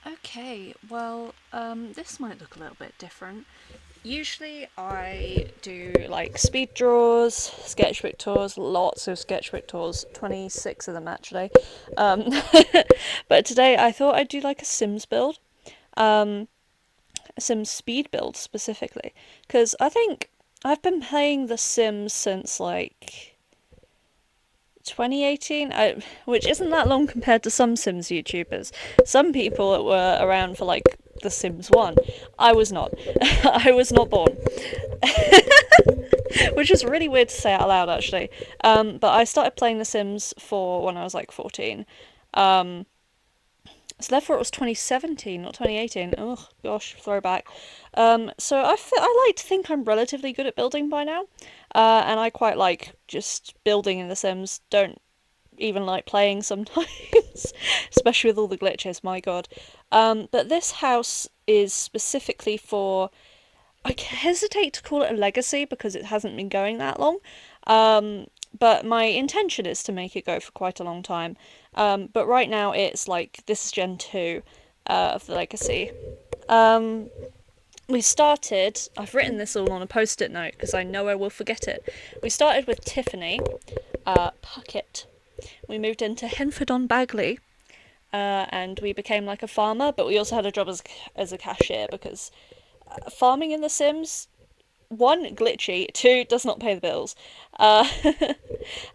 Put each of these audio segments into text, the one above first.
Okay, well, this might look a little bit different. Usually I do like speed draws, sketchbook tours, lots of sketchbook tours, 26 of them actually. Um, but today I thought I'd do like a Sims build, um, a Sims speed build specifically, because I think I've been playing The Sims since like 2018, which isn't that long compared to some Sims YouTubers. Some people were around for like The Sims 1. I was not. I was not born. Which is really weird to say out loud, actually. But I started playing The Sims for when I was like 14. Um, so therefore it was 2017, not 2018. Oh gosh, throwback. So I like to think I'm relatively good at building by now. And I quite like just building in The Sims. Don't even like playing sometimes, especially with all the glitches. My god. But this house is specifically for. I hesitate to call it a legacy because it hasn't been going that long. But my intention is to make it go for quite a long time. But right now it's like this is Gen 2 of the legacy. Um, we started, I've written this all on a post it note because I know I will forget it. We started with Tiffany Puckett. We moved into Henford on Bagley, and we became like a farmer, but we also had a job as a cashier because farming in The Sims, one, glitchy, two, does not pay the bills. Uh,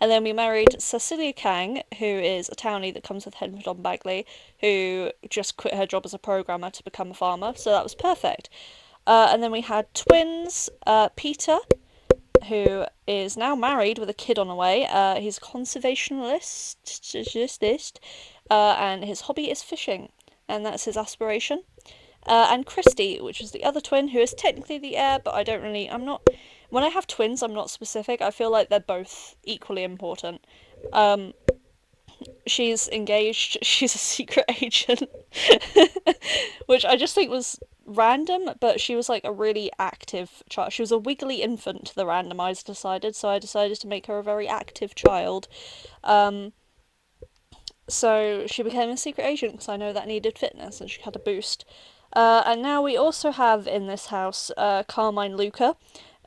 and then we married Cecilia Kang, who is a townie that comes with Henford on Bagley, who just quit her job as a programmer to become a farmer, so that was perfect. And then we had twins, Peter, who is now married with a kid on the way. He's a conservationist, and his hobby is fishing, and that's his aspiration. And Christy, which is the other twin, who is technically the heir, but I don't really. I'm not. When I have twins, I'm not specific. I feel like they're both equally important. Um, she's engaged. She's a secret agent, which I just think was random, but she was like a really active child. She was a wiggly infant, the randomizer decided, so I decided to make her a very active child. Um, so she became a secret agent because I know that needed fitness and she had a boost. And now we also have in this house Carmine Luca,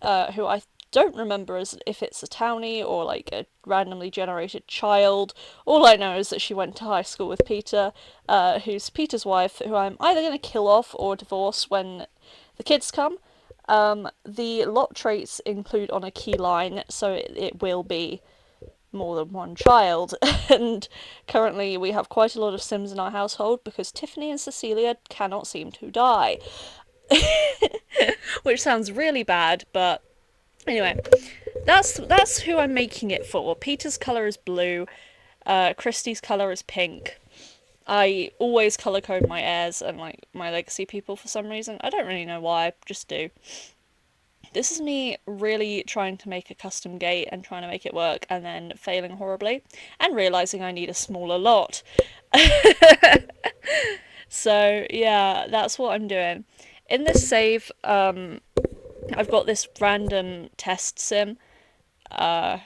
who I don't remember as if it's a townie or like a randomly generated child. All I know is that she went to high school with Peter, who's Peter's wife, who I'm either going to kill off or divorce when the kids come. The lot traits include on a key line, so it will be more than one child. And currently we have quite a lot of Sims in our household because Tiffany and Cecilia cannot seem to die. Which sounds really bad, but anyway, that's who I'm making it for. Peter's colour is blue, Christie's colour is pink. I always colour code my heirs and like my legacy people for some reason. I don't really know why, I just do. This is me really trying to make a custom gate and trying to make it work and then failing horribly and realizing I need a smaller lot. So, yeah, that's what I'm doing. In this save, I've got this random test sim. Uh,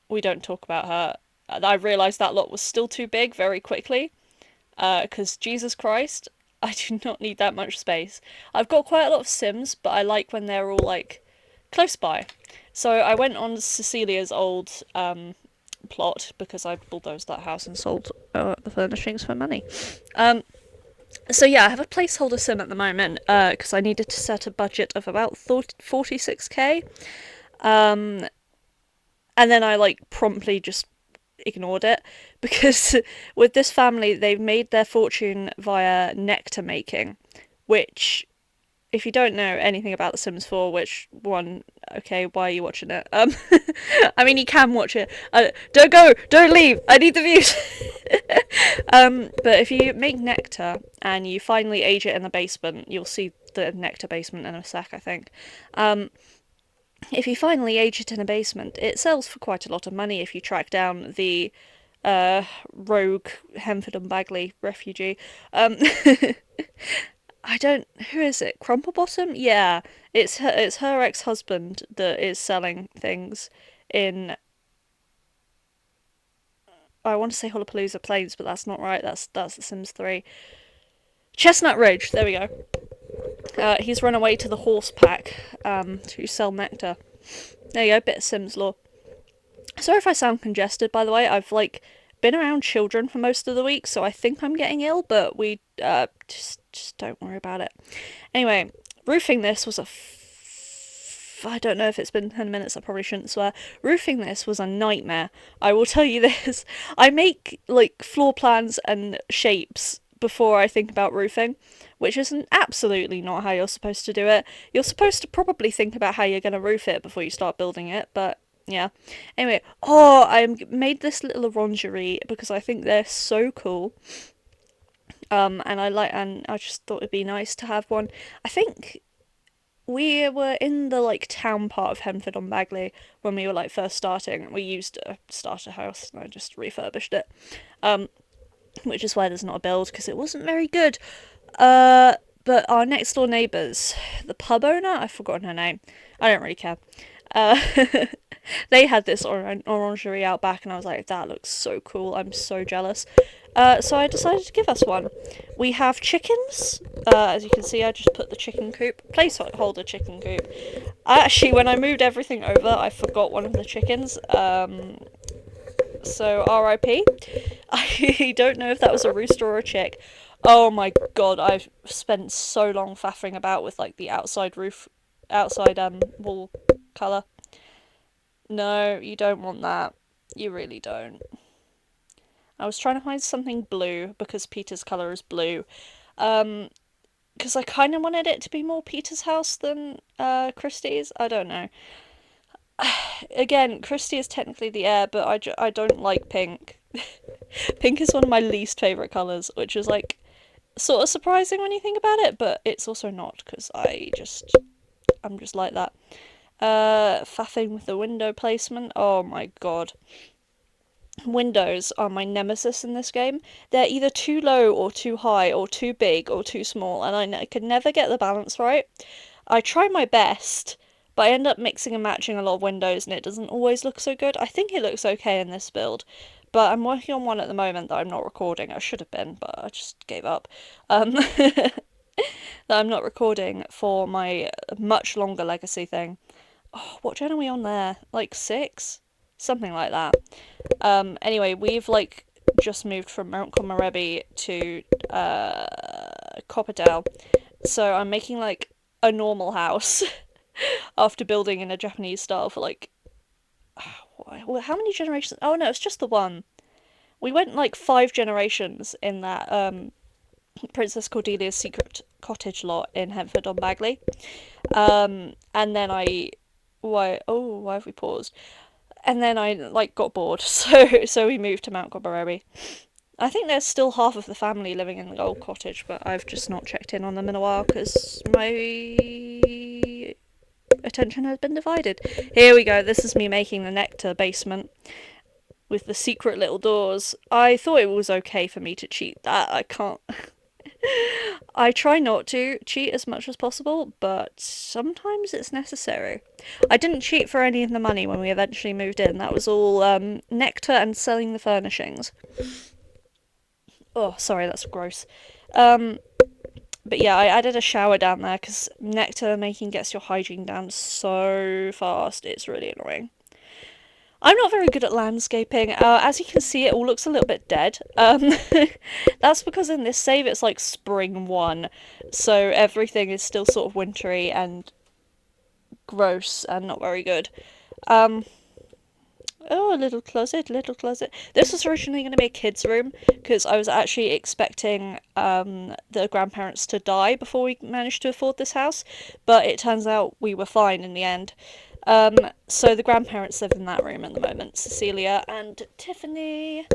we don't talk about her. I realised that lot was still too big very quickly. Because Jesus Christ, I do not need that much space. I've got quite a lot of Sims, but I like when they're all like close by. So I went on Cecilia's old plot because I bulldozed that house and sold the furnishings for money. Um, so yeah, I have a placeholder sim at the moment because I needed to set a budget of about 46k. Um, and then I like promptly just ignored it because with this family they've made their fortune via nectar making, which if you don't know anything about The Sims 4, which one, okay, why are you watching it? I mean, you can watch it. Don't go, don't leave. I need the views. But if you make nectar and you finally age it in the basement, you'll see the nectar basement in a sec, I think. If you finally age it in a basement, it sells for quite a lot of money if you track down the rogue Hemford and Bagley refugee. Um, I don't. Who is it? Crumplebottom? Yeah, it's her ex husband that is selling things in. I want to say Hollapalooza Plains, but that's not right. That's The Sims 3. Chestnut Ridge, there we go. He's run away to the horse pack to sell nectar. There you go, bit of Sims lore. Sorry if I sound congested, by the way. I've like been around children for most of the week, so I think I'm getting ill, but we just don't worry about it. Anyway, roofing this was I don't know if it's been 10 minutes, I probably shouldn't swear. Roofing this was a nightmare. I will tell you this. I make like floor plans and shapes before I think about roofing, which is absolutely not how you're supposed to do it. You're supposed to probably think about how you're going to roof it before you start building it, but yeah. Anyway, I made this little orangery because I think they're so cool. And I just thought it'd be nice to have one. I think we were in the like town part of Henford-on-Bagley when we were like first starting. We used a starter house and I just refurbished it, which is why there's not a build because it wasn't very good. But our next door neighbours, the pub owner, I've forgotten her name. I don't really care. Uh, they had this orangery out back, and I was like, that looks so cool. I'm so jealous. So I decided to give us one. We have chickens. As you can see, I just put the chicken coop, placeholder chicken coop. Actually, when I moved everything over, I forgot one of the chickens. So RIP. I don't know if that was a rooster or a chick. Oh my god, I've spent so long faffing about with like the outside wall colour. No, you don't want that. You really don't. I was trying to find something blue because Peter's colour is blue. Because I kind of wanted it to be more Peter's house than Christie's. I don't know. Again, Christie is technically the heir, but I don't like pink. Pink is one of my least favourite colours, which is like sort of surprising when you think about it, but it's also not because I'm just like that. Faffing with the window placement. Oh my god. Windows are my nemesis in this game. They're either too low or too high or too big or too small, and I could never get the balance right. I try my best, but I end up mixing and matching a lot of windows and it doesn't always look so good. I think it looks okay in this build, but I'm working on one at the moment that I'm not recording. I should have been, but I just gave up. That I'm not recording for my much longer legacy thing. Oh, what gen are we on there? Like 6? Something like that. Anyway, we've like just moved from Mount Comarebi to Copperdale, so I'm making like a normal house after building in a Japanese style for like how many generations? Oh no, it's just the one. We went like 5 generations in that Princess Cordelia's secret cottage lot in Henford-on-Bagley. And then why have we paused? And then I like got bored, so we moved to Mount Comarebi. I think there's still half of the family living in the old cottage, but I've just not checked in on them in a while because my attention has been divided. Here we go. This is me making the nectar basement with the secret little doors. I thought it was okay for me to cheat that. I can't. I try not to cheat as much as possible, but sometimes it's necessary. I didn't cheat for any of the money when we eventually moved in. That was all nectar and selling the furnishings. Oh, sorry, that's gross. But yeah, I added a shower down there because nectar making gets your hygiene down so fast. It's really annoying. I'm not very good at landscaping. As you can see, it all looks a little bit dead. That's because in this save it's like spring 1, so everything is still sort of wintry and gross and not very good. Oh, a little closet, little closet. This was originally going to be a kid's room because I was actually expecting the grandparents to die before we managed to afford this house, but it turns out we were fine in the end. So the grandparents live in that room at the moment, Cecilia and Tiffany.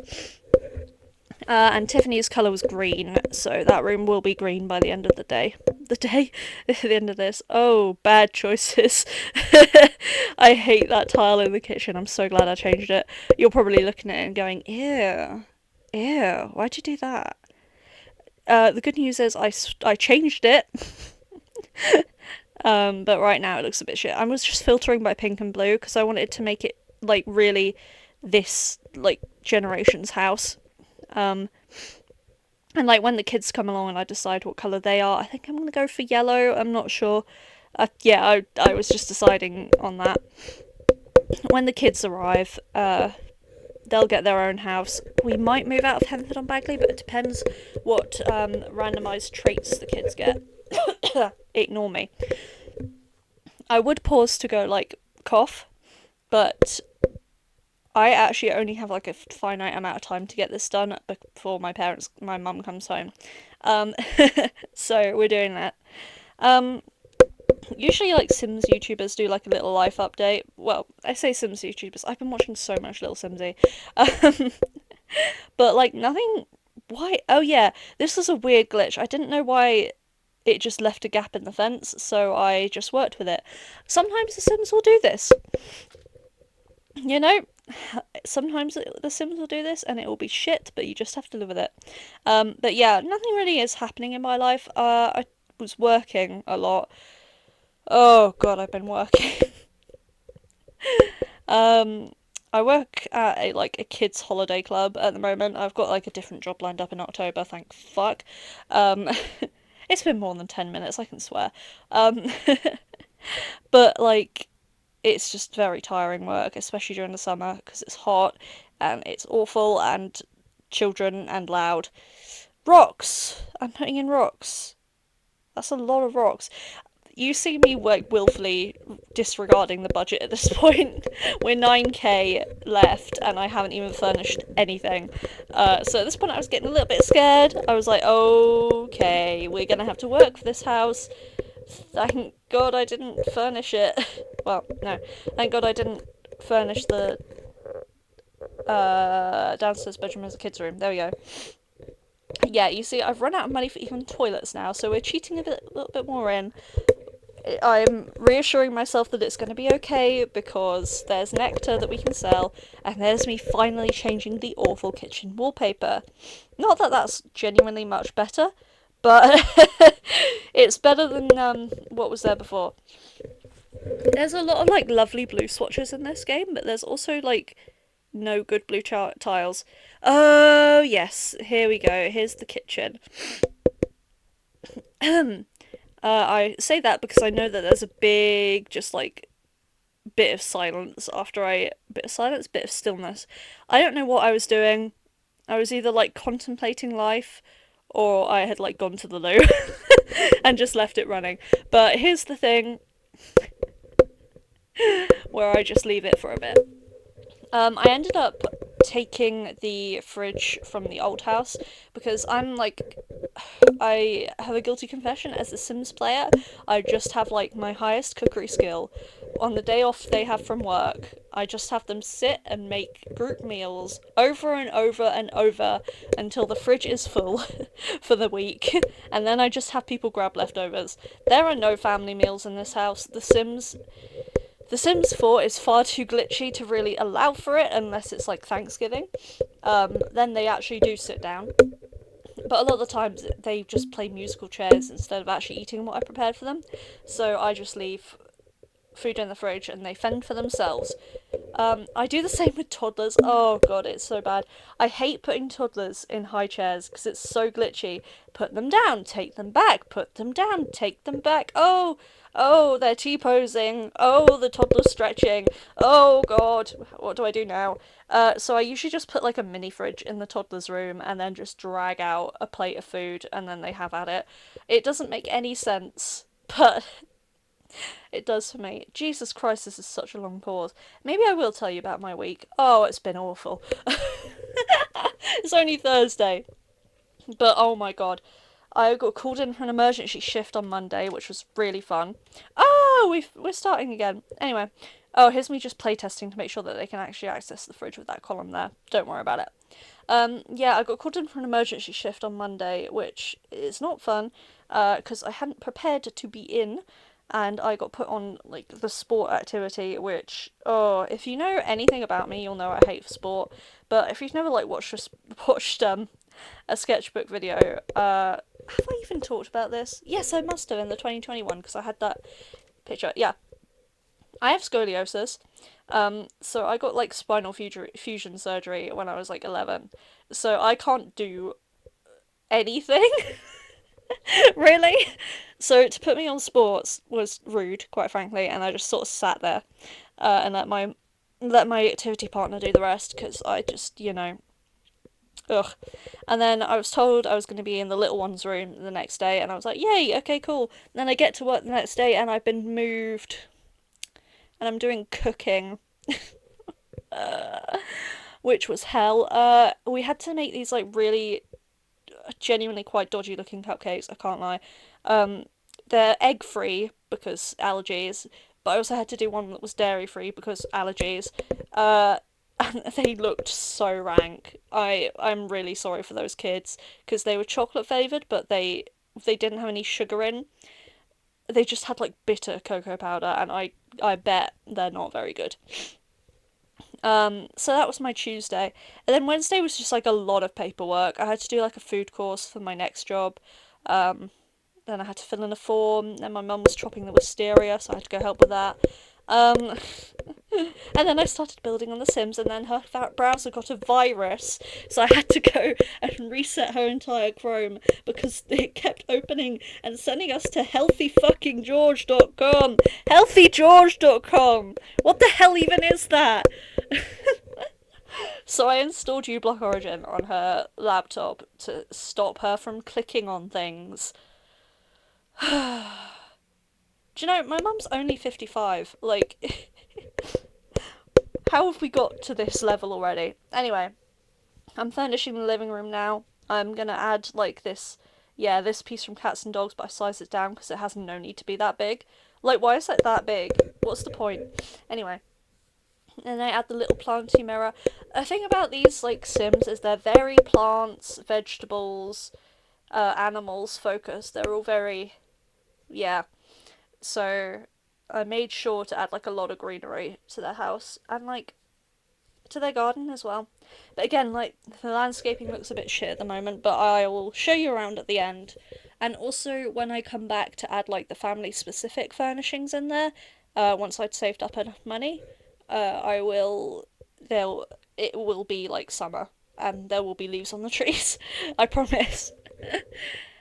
And Tiffany's colour was green, so that room will be green by the end of the day. The end of this. Oh, bad choices. I hate that tile in the kitchen. I'm so glad I changed it. You're probably looking at it and going, ew, why'd you do that? The good news is I changed it. But right now it looks a bit shit. I was just filtering by pink and blue because I wanted to make it like really this like generation's house. And like when the kids come along and I decide what colour they are, I think I'm gonna go for yellow. I'm not sure. Yeah, I was just deciding on that. When the kids arrive, they'll get their own house. We might move out of Henford on Bagley, but it depends what randomised traits the kids get. Ignore me. I would pause to go like cough, but I actually only have like a finite amount of time to get this done before my mum comes home. Um, so we're doing that. Um, Usually, like Sims YouTubers do like a little life update. Well, I say Sims YouTubers. I've been watching so much Little Simsy, but like nothing. Why? Oh yeah, this was a weird glitch. I didn't know why it just left a gap in the fence, so I just worked with it. Sometimes the Sims will do this. You know, sometimes the Sims will do this and it will be shit, but you just have to live with it. But yeah, nothing really is happening in my life. I was working a lot. Oh god, I've been working. um, I work at a kids holiday club at the moment. I've got like a different job lined up in October. Thank fuck. Um, it's been more than 10 minutes. I can swear. Um, but like it's just very tiring work, especially during the summer because it's hot and it's awful and children and loud. Rocks! I'm putting in rocks. That's a lot of rocks. You see me like willfully disregarding the budget at this point. We're 9k left and I haven't even furnished anything. So at this point I was getting a little bit scared. I was like, okay, we're gonna have to work for this house. Thank God I didn't furnish it. Well, no. Thank God I didn't furnish the downstairs bedroom as a kids' room. There we go. Yeah, you see, I've run out of money for even toilets now, so we're cheating a little bit more in. I'm reassuring myself that it's going to be okay because there's nectar that we can sell, and there's me finally changing the awful kitchen wallpaper. Not that that's genuinely much better, but it's better than what was there before. There's a lot of like lovely blue swatches in this game, but there's also like no good blue tiles. Oh yes, here we go. Here's the kitchen. I say that because I know that there's a big, just like bit of silence after bit of silence, bit of stillness. I don't know what I was doing. I was either like contemplating life, or I had like gone to the loo and just left it running. But here's the thing, where I just leave it for a bit. I ended up taking the fridge from the old house because I have a guilty confession as a Sims player. I just have like my highest cookery skill. On the day off they have from work, I just have them sit and make group meals over and over and over until the fridge is full for the week, and then I just have people grab leftovers. There are no family meals in this house. The Sims 4 is far too glitchy to really allow for it unless it's like Thanksgiving. Then they actually do sit down. But a lot of the times they just play musical chairs instead of actually eating what I prepared for them. So I just leave food in the fridge and they fend for themselves. I do the same with toddlers. Oh god, it's so bad. I hate putting toddlers in high chairs because it's so glitchy. Put them down, take them back, put them down, take them back. Oh, they're T-posing. Oh, the toddler's stretching. Oh god, what do I do now? So I usually just put like a mini fridge in the toddler's room and then just drag out a plate of food and then they have at it. It doesn't make any sense, but it does for me. Jesus Christ, this is such a long pause. Maybe I will tell you about my week. Oh, it's been awful. It's only Thursday. But oh my god. I got called in for an emergency shift on Monday, which was really fun. Oh, we're starting again. Anyway. Oh, here's me just playtesting to make sure that they can actually access the fridge with that column there. Don't worry about it. Yeah, I got called in for an emergency shift on Monday, which is not fun, because I hadn't prepared to be in, and I got put on like the sport activity, which if you know anything about me, you'll know I hate sport. But if you've never like watched a sketchbook video, have I even talked about this? Yes, I must have in the 2021 because I had that picture. Yeah, I have scoliosis. So I got like spinal fusion surgery when I was like 11. So I can't do anything. Really. So to put me on sports was rude, quite frankly, and I just sort of sat there and let my activity partner do the rest because I just, ugh. And then I was told I was going to be in the little one's room the next day, and I was like, yay, okay, cool. And then I get to work the next day, and I've been moved, and I'm doing cooking, which was hell. We had to make these like really genuinely quite dodgy looking cupcakes. I can't lie. Um, they're egg free because allergies, but I also had to do one that was dairy free because allergies. Uh, and they looked so rank. I'm really sorry for those kids because they were chocolate flavored, but they didn't have any sugar in. They just had like bitter cocoa powder, and I bet they're not very good. So that was my Tuesday. And then Wednesday was just like a lot of paperwork. I had to do like a food course for my next job. Um, then I had to fill in a form. Then my mum was chopping the wisteria, so I had to go help with that. Um, and then I started building on The Sims, and then her browser got a virus, so I had to go and reset her entire Chrome because it kept opening and sending us to healthyfuckinggeorge.com. Healthygeorge.com! What the hell even is that? So I installed uBlock Origin on her laptop to stop her from clicking on things. Do you know, my mum's only 55. Like, how have we got to this level already? Anyway, I'm furnishing the living room now. I'm gonna add, like, this piece from Cats and Dogs, but I sized it down because it has no need to be that big. Like, why is it that big? What's the point? Anyway, and I add the little planty mirror. A thing about these, like, Sims is they're very plants, vegetables, animals focused. They're all very, yeah. So I made sure to add like a lot of greenery to their house and like to their garden as well. But again, like the landscaping looks a bit shit at the moment, but I will show you around at the end. And also when I come back to add like the family specific furnishings in there, once I'd saved up enough money, I will they'll it will be like summer and there will be leaves on the trees. I promise.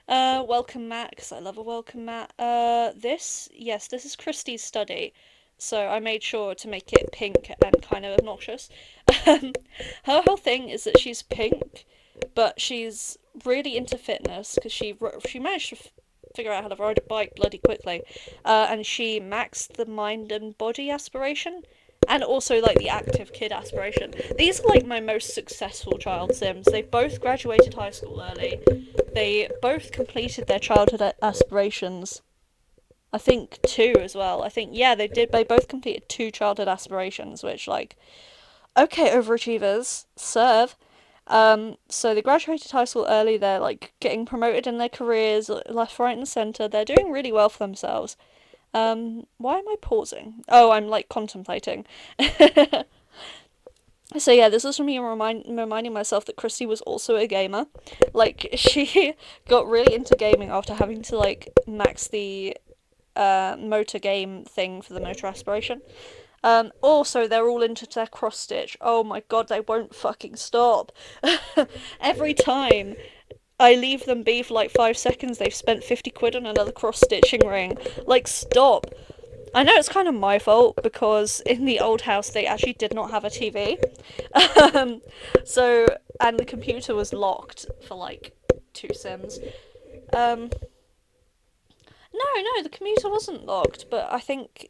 Welcome mat, because I love a welcome mat. This is Christie's study. So I made sure to make it pink and kind of obnoxious. Her whole thing is that she's pink, but she's really into fitness because she managed to figure out how to ride a bike bloody quickly, and she maxed the mind and body aspiration, and also like the active kid aspiration. These are like my most successful child sims. They both graduated high school early. They both completed their childhood aspirations. I think two as well. I think yeah, they did. They both completed two childhood aspirations, which like okay, overachievers, serve. So they graduated high school early. They're like getting promoted in their careers left, right, and centre. They're doing really well for themselves. Why am I pausing? Oh, I'm like contemplating. So yeah, this is from me reminding myself that Christy was also a gamer. Like she got really into gaming after having to like max the motor game thing for the motor aspiration. Also, they're all into their cross stitch. Oh my god, they won't fucking stop. Every time I leave them be for like 5 seconds, they've spent 50 quid on another cross stitching ring. Like, stop. I know it's kind of my fault because in the old house they actually did not have a TV. um, and the computer was locked for like 2 Sims. Um, no, the computer wasn't locked, but I think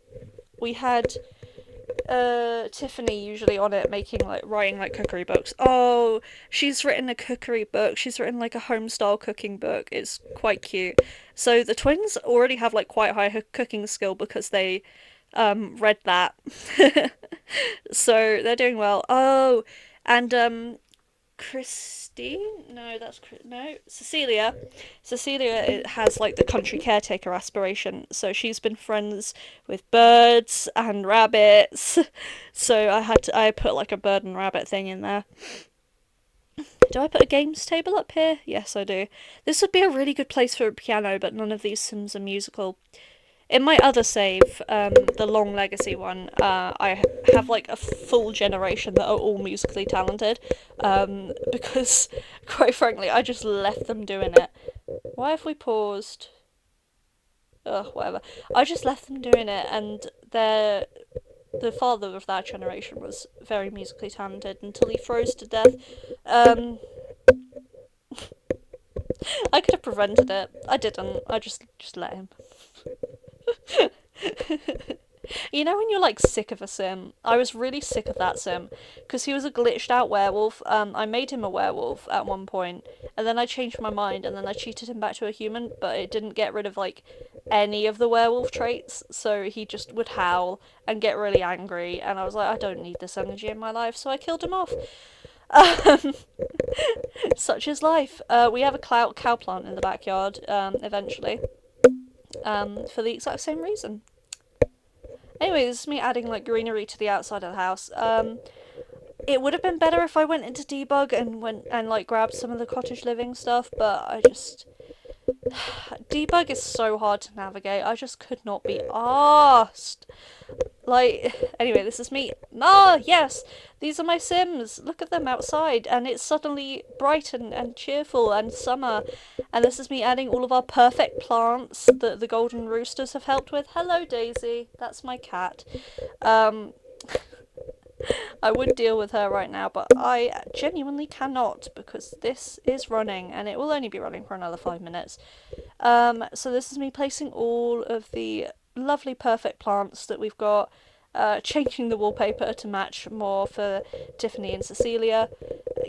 we had Tiffany usually on it writing like cookery books. Oh, she's written a cookery book. She's written like a home style cooking book. It's quite cute. So the twins already have like quite high cooking skill because they read that. So they're doing well. Oh, and Christine? No, no, Cecilia. Cecilia has like the country caretaker aspiration, so she's been friends with birds and rabbits. So I put like a bird and rabbit thing in there. Do I put a games table up here? Yes, I do. This would be a really good place for a piano, but none of these Sims are musical. In my other save, the long legacy one, I have like a full generation that are all musically talented, because quite frankly, I just left them doing it. Why have we paused? Ugh, whatever. I just left them doing it, and the father of that generation was very musically talented until he froze to death. Um, I could have prevented it. I didn't. I just let him. You know when you're like sick of a sim? I was really sick of that sim because he was a glitched out werewolf. I made him a werewolf at one point, and then I changed my mind, and then I cheated him back to a human, but it didn't get rid of like any of the werewolf traits, so he just would howl and get really angry, and I was like, I don't need this energy in my life, so I killed him off. Um, Such is life. We have a cow plant in the backyard, eventually, for the exact same reason. Anyway, this is me adding like greenery to the outside of the house. It would have been better if I went into debug and went and like grabbed some of the cottage living stuff, but I just debug is so hard to navigate. I just could not be asked. Like, anyway, this is me. Ah, yes, these are my Sims. Look at them outside, and it's suddenly bright and cheerful and summer. And this is me adding all of our perfect plants that the golden roosters have helped with. Hello, Daisy. That's my cat. Um, I would deal with her right now, but I genuinely cannot because this is running, and it will only be running for another 5 minutes. So this is me placing all of the lovely perfect plants that we've got, changing the wallpaper to match more for Tiffany and Cecilia,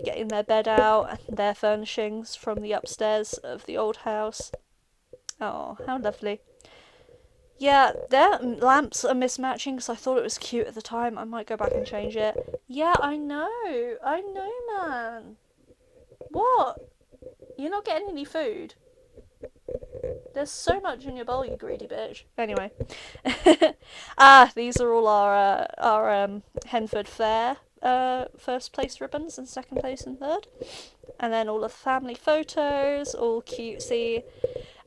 getting their bed out and their furnishings from the upstairs of the old house. Oh, how lovely. Yeah, their lamps are mismatching because I thought it was cute at the time. I might go back and change it. Yeah, I know. I know, man. What? You're not getting any food? There's so much in your bowl, you greedy bitch. Anyway. These are all our Henford Fair first place ribbons and second place and third. And then all of the family photos, all cutesy.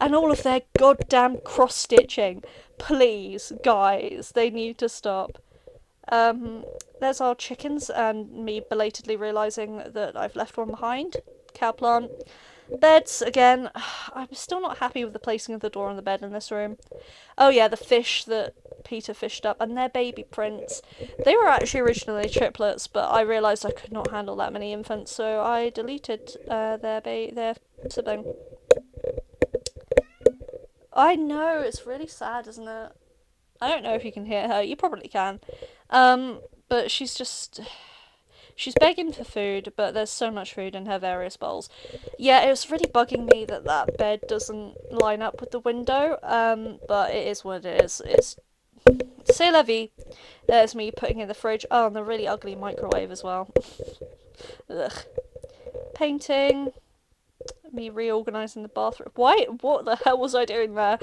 And all of their goddamn cross stitching. Please, guys, they need to stop. There's our chickens and me belatedly realising that I've left one behind. Cow plant. Beds, again. I'm still not happy with the placing of the door on the bed in this room. Oh yeah, the fish that Peter fished up, and their baby prints. They were actually originally triplets, but I realised I could not handle that many infants, so I deleted their sibling. I know, it's really sad, isn't it? I don't know if you can hear her. You probably can. But she's begging for food, but there's so much food in her various bowls. Yeah, it was really bugging me that that bed doesn't line up with the window. But it is what it is. It's c'est la vie. There's me putting in the fridge. Oh, and the really ugly microwave as well. Ugh. Painting. Me reorganising the bathroom. Why? What the hell was I doing there?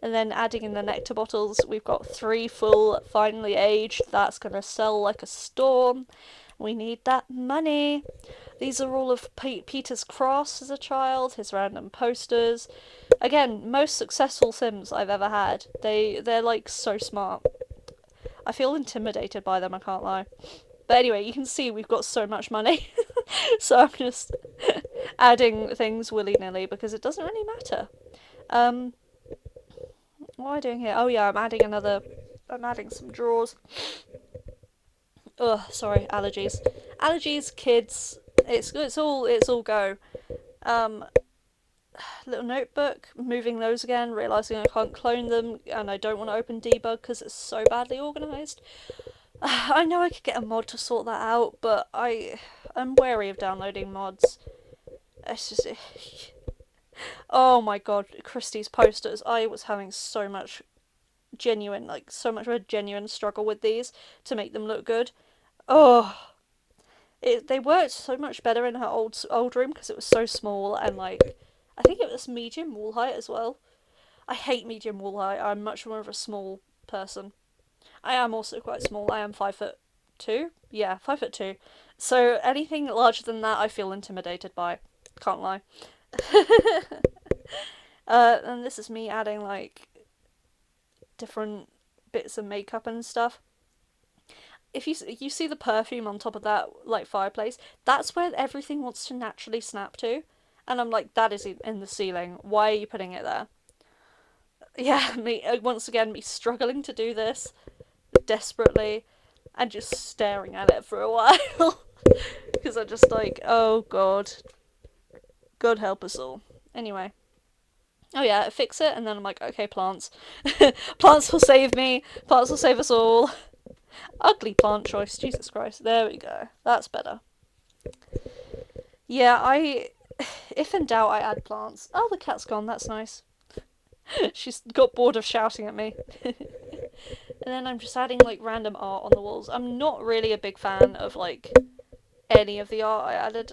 And then adding in the nectar bottles, we've got 3 full, finely aged. That's going to sell like a storm. We need that money. These are all of Peter's crafts as a child, his random posters. Again, most successful Sims I've ever had. They're like so smart. I feel intimidated by them, I can't lie. But anyway, you can see we've got so much money. So I'm just adding things willy-nilly because it doesn't really matter. What am I doing here? Oh yeah, I'm adding some drawers. Ugh, sorry, allergies. Allergies, kids. It's all go. Um, Little notebook. Moving those again. Realizing I can't clone them, and I don't want to open debug because it's so badly organized. I know I could get a mod to sort that out, but I'm wary of downloading mods. It's just. Oh my god, Christie's posters. I was having so much so much of a genuine struggle with these to make them look good. Oh, they worked so much better in her old room because it was so small and like I think it was medium wall height as well. I hate medium wall height. I'm much more of a small person. I am also quite small. I am 5'2". Yeah, 5'2". So anything larger than that, I feel intimidated by. Can't lie. And this is me adding like different bits of makeup and stuff. If you see the perfume on top of that like fireplace, that's where everything wants to naturally snap to. And I'm like, that is in the ceiling. Why are you putting it there? Yeah, me once again, me struggling to do this desperately and just staring at it for a while because I'm just like, oh god, God help us all. Anyway, oh yeah, I fix it, and then I'm like, okay, plants, plants will save me. Plants will save us all. Ugly plant choice, Jesus Christ. There we go. That's better. Yeah, if in doubt, I add plants. Oh, the cat's gone. That's nice. She's got bored of shouting at me. And then I'm just adding like random art on the walls. I'm not really a big fan of like any of the art I added.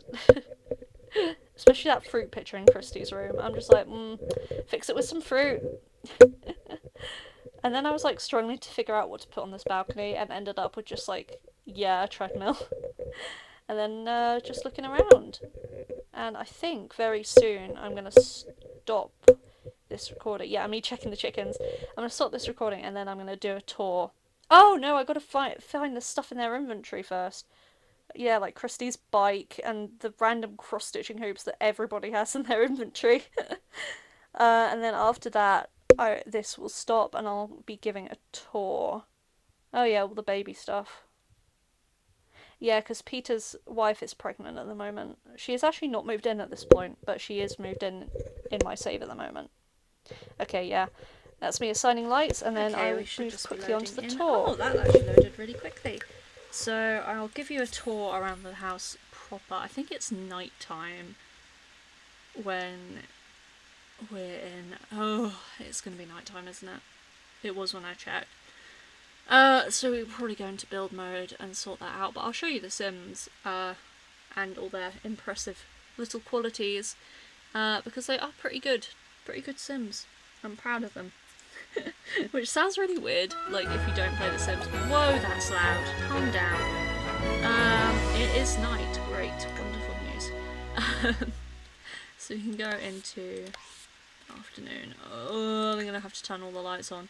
Especially that fruit picture in Christie's room. I'm just like, fix it with some fruit. And then I was like struggling to figure out what to put on this balcony and ended up with just like, yeah, a treadmill. And then just looking around. And I think very soon I'm going to stop this recording. Yeah, I'm checking the chickens. I'm going to stop this recording and then I'm going to do a tour. Oh no, I got to find the stuff in their inventory first. Yeah, like Christie's bike and the random cross-stitching hoops that everybody has in their inventory. And then after that, this will stop and I'll be giving a tour. Oh yeah, all the baby stuff. Yeah, because Peter's wife is pregnant at the moment. She is actually not moved in at this point, but she is moved in my save at the moment. Okay, yeah. That's me assigning lights, and then I will move quickly onto the tour. Oh, that actually loaded really quickly. So I'll give you a tour around the house proper. I think it's night time when we're in... Oh, it's going to be night time, isn't it? It was when I checked. So we're probably going to build mode and sort that out, but I'll show you the Sims, and all their impressive little qualities, because they are pretty good Sims. I'm proud of them. Which sounds really weird, like if you don't play the Sims. Whoa, that's loud. Calm down. It is night. Great, wonderful news. So you can go into afternoon. Oh, I'm gonna have to turn all the lights on.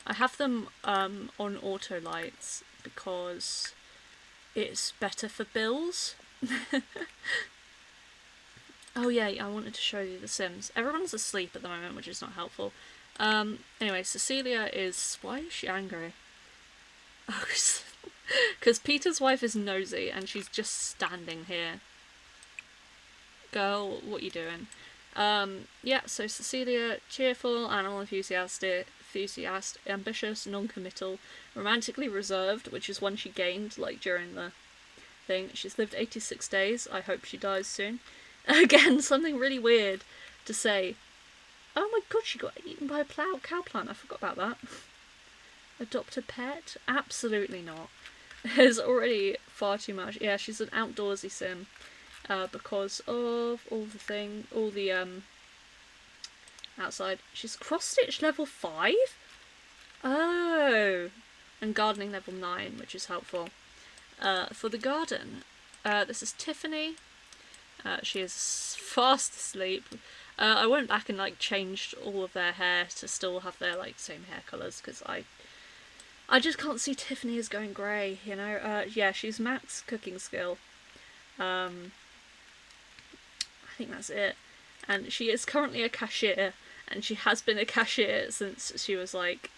I have them on auto lights because it's better for bills. Oh yeah, I wanted to show you the Sims. Everyone's asleep at the moment, which is not helpful. Anyway, Cecilia is... Why is she angry? Oh, because Peter's wife is nosy and she's just standing here. Girl, what you doing? Yeah, so Cecilia, cheerful, animal enthusiast, ambitious, non-committal, romantically reserved, which is one she gained, like, during the thing. She's lived 86 days. I hope she dies soon. Again, something really weird to say. Oh my god, she got eaten by a cow plant. I forgot about that. Adopt a pet? Absolutely not. There's already far too much. Yeah, she's an outdoorsy sim. Because of all the outside. She's cross-stitch level 5? Oh! And gardening level 9, which is helpful. For the garden, this is Tiffany. She is fast asleep. I went back and like changed all of their hair to still have their like same hair colours because I just can't see Tiffany as going grey, you know. Yeah, she's max cooking skill. I think that's it. And she is currently a cashier, and she has been a cashier since she was like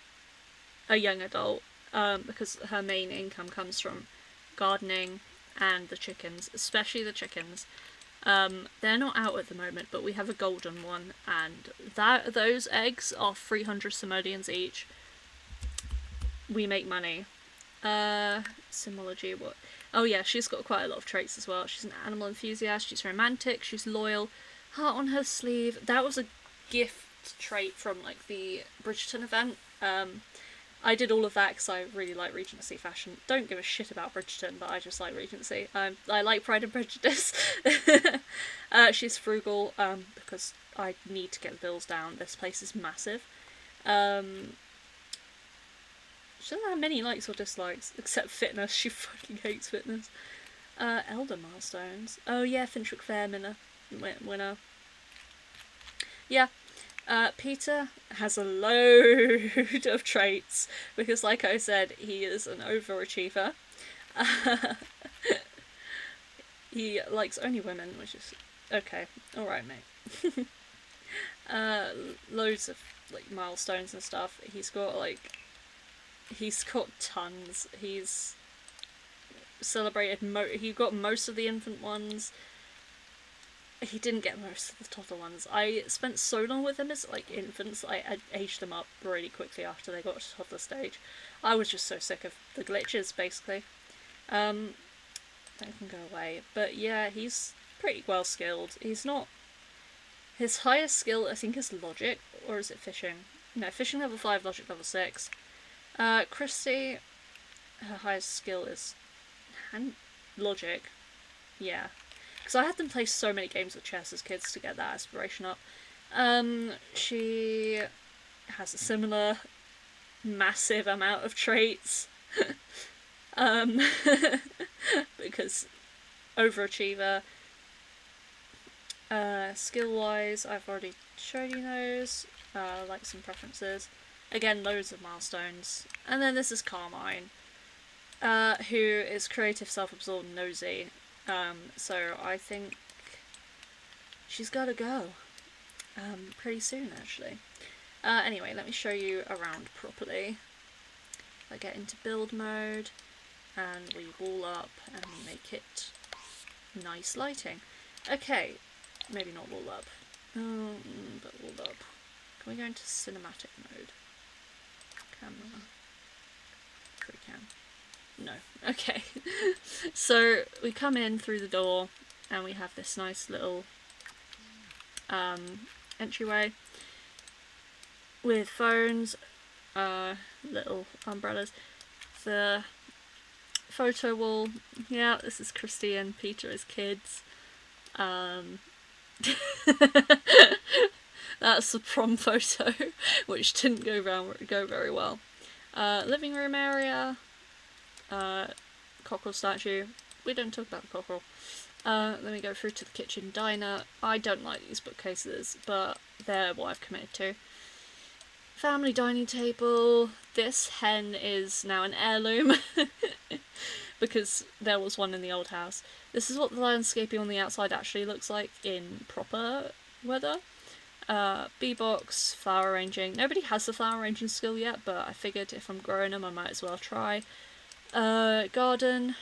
a young adult, because her main income comes from gardening and the chickens, especially the chickens. They're not out at the moment, but we have a golden one, and those eggs are 300 simoleons each. We make money. Simology, what? Oh yeah, she's got quite a lot of traits as well. She's an animal enthusiast, she's romantic, she's loyal, heart on her sleeve. That was a gift trait from like the Bridgerton event. I did all of that because I really like Regency fashion. Don't give a shit about Bridgerton, but I just like Regency. I like Pride and Prejudice. She's frugal, because I need to get the bills down. This place is massive. She doesn't have many likes or dislikes, except fitness. She fucking hates fitness. Elder milestones. Oh yeah, Finchwick Fair winner. Yeah. Peter has a load of traits because, like I said, he is an overachiever. He likes only women, which is okay. All right, mate. uh, Loads of like milestones and stuff. He's got tons. He's celebrated. He got most of the infant ones. He didn't get most of the toddler ones. I spent so long with them as like infants. I aged them up really quickly after they got to toddler stage. I was just so sick of the glitches, basically. That can go away. But yeah, he's pretty well skilled. He's not. His highest skill, I think, is logic, or is it fishing? No, fishing level 5, logic level 6. Christy, her highest skill is logic. Yeah. Because I had them play so many games of chess as kids to get that aspiration up. She has a similar massive amount of traits. Because overachiever. Skill-wise, I've already showed you those. Likes and preferences. Again, loads of milestones. And then this is Carmine, who is creative, self-absorbed, and nosy. So I think she's gotta go. Pretty soon, actually. Anyway, let me show you around properly. I get into build mode, and we wall up, and we make it nice lighting. Okay, maybe not wall up, but wall up. Can we go into cinematic mode? Camera. Sure we can. No. Okay. So we come in through the door, and we have this nice little entryway with phones, little umbrellas. The photo wall, yeah, this is Christy and Peter as kids. That's the prom photo, which didn't go very well. Living room area, cockerel statue. We don't talk about the cockerel. Let me go through to the kitchen diner. I don't like these bookcases, but they're what I've committed to. Family dining table. This hen is now an heirloom because there was one in the old house. This is what the landscaping on the outside actually looks like in proper weather. Bee-box, flower arranging. Nobody has the flower arranging skill yet, but I figured if I'm growing them I might as well try. Garden.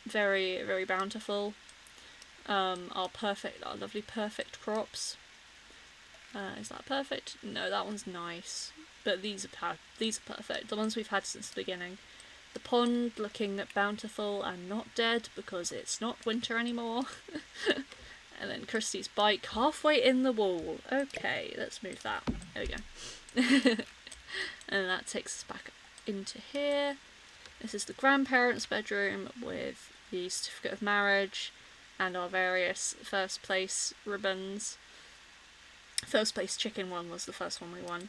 Very, very bountiful. Our lovely perfect crops. Is that perfect? No, that one's nice. But these are perfect. The ones we've had since the beginning. The pond looking bountiful and not dead because it's not winter anymore. And then Christy's bike halfway in the wall. Okay, let's move that. There we go. And that takes us back into here. This is the grandparents' bedroom with the certificate of marriage and our various first place ribbons. First place chicken one was the first one we won.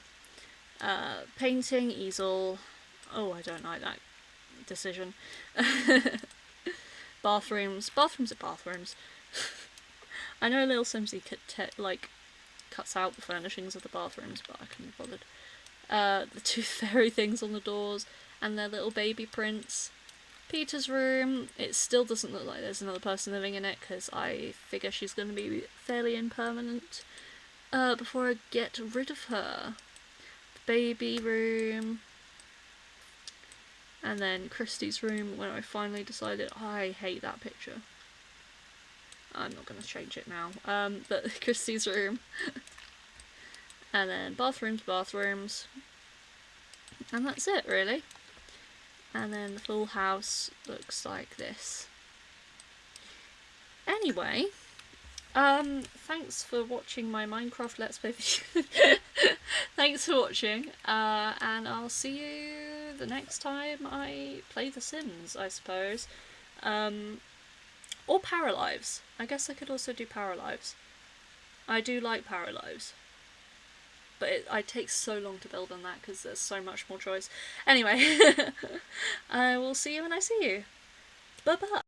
Painting, easel. Oh, I don't like that decision. Bathrooms. Bathrooms are bathrooms. I know Little Simsy cuts out the furnishings of the bathrooms, but I couldn't be bothered. The tooth fairy things on the doors, and their little baby prints. Peter's room. It still doesn't look like there's another person living in it, because I figure she's going to be fairly impermanent before I get rid of her. The baby room. And then Christy's room, when I finally decided I hate that picture. I'm not going to change it now. But Christy's room. And then bathrooms. And that's it, really. And then the full house looks like this. Anyway, thanks for watching my Minecraft Let's Play video. Thanks for watching, and I'll see you the next time I play The Sims, I suppose. Or Paralives. I guess I could also do Paralives. I do like Paralives. But it takes so long to build on that because there's so much more choice. Anyway, I will see you when I see you. Bye-bye.